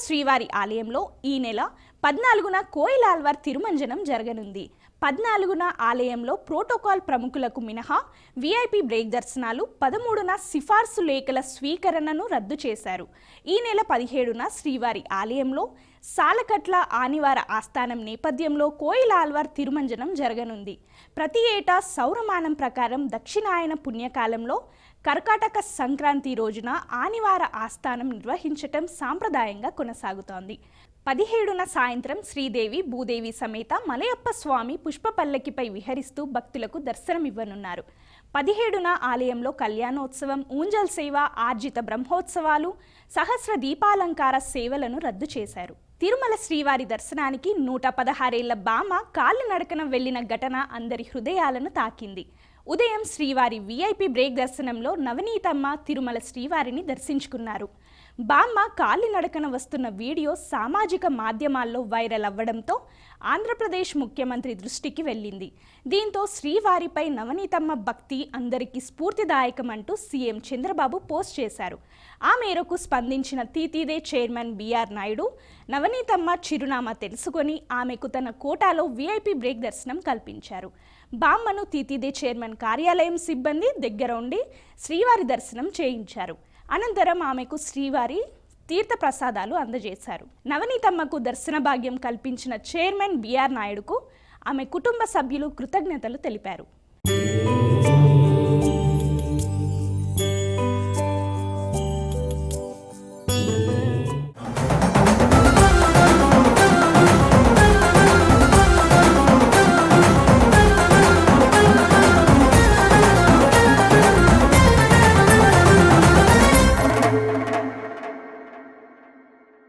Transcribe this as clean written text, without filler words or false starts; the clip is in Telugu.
శ్రీవారి ఆలయంలో ఈ నెల 14న కోయిలాల్వార్ తిరుమంజనం జరగనుంది. 14న ఆలయంలో ప్రోటోకాల్ ప్రముఖులకు మినహా విఐపి బ్రేక్ దర్శనాలు, 13న సిఫార్సు లేఖల స్వీకరణను రద్దు చేశారు. ఈ నెల 17న శ్రీవారి ఆలయంలో సాలకట్ల ఆనివార ఆస్థానం నేపథ్యంలో కోయిలాల్వార్ తిరుమంజనం జరగనుంది. ప్రతి ఏటా సౌరమానం ప్రకారం దక్షిణాయన పుణ్యకాలంలో కర్కాటక సంక్రాంతి రోజున ఆనివార ఆస్థానం నిర్వహించటం సాంప్రదాయంగా కొనసాగుతోంది. 17న సాయంత్రం శ్రీదేవి భూదేవి సమేత మలయప్ప స్వామి పుష్పపల్లకిపై విహరిస్తూ భక్తులకు దర్శనమివ్వనున్నారు. 17న ఆలయంలో కళ్యాణోత్సవం, ఊంజల్ సేవ, ఆర్జిత బ్రహ్మోత్సవాలు, సహస్ర దీపాలంకార సేవలను రద్దు చేశారు. తిరుమల శ్రీవారి దర్శనానికి 116 ఏళ్ల బామ కాళ్ళ నడకన వెళ్లిన ఘటన అందరి హృదయాలను తాకింది. ఉదయం శ్రీవారి విఐపి బ్రేక్ దర్శనంలో నవనీతమ్మ తిరుమల శ్రీవారిని దర్శించుకున్నారు. బామ్మ కాలి నడకన వస్తున్న వీడియో సామాజిక మాధ్యమాల్లో వైరల్ అవ్వడంతో ఆంధ్రప్రదేశ్ ముఖ్యమంత్రి దృష్టికి వెళ్ళింది. దీంతో శ్రీవారిపై నవనీతమ్మ భక్తి అందరికీ స్ఫూర్తిదాయకమంటూ సీఎం చంద్రబాబు పోస్ట్ చేశారు. ఆ మేరకు స్పందించిన తీతీదే చైర్మన్ బిఆర్ నాయుడు నవనీతమ్మ చిరునామా తెలుసుకొని ఆమెకు తన కోటాలో విఐపి బ్రేక్ దర్శనం కల్పించారు. బామ్మను తీతీదే చైర్మన్ కార్యాలయం సిబ్బంది దగ్గర ఉండి శ్రీవారి దర్శనం చేయించారు. అనంతరం ఆమెకు శ్రీవారి తీర్థ ప్రసాదాలు అందజేశారు. నవనీతమ్మకు దర్శన భాగ్యం కల్పించిన చైర్మన్ బిఆర్ నాయుడుకు ఆమె కుటుంబ సభ్యులు కృతజ్ఞతలు తెలిపారు.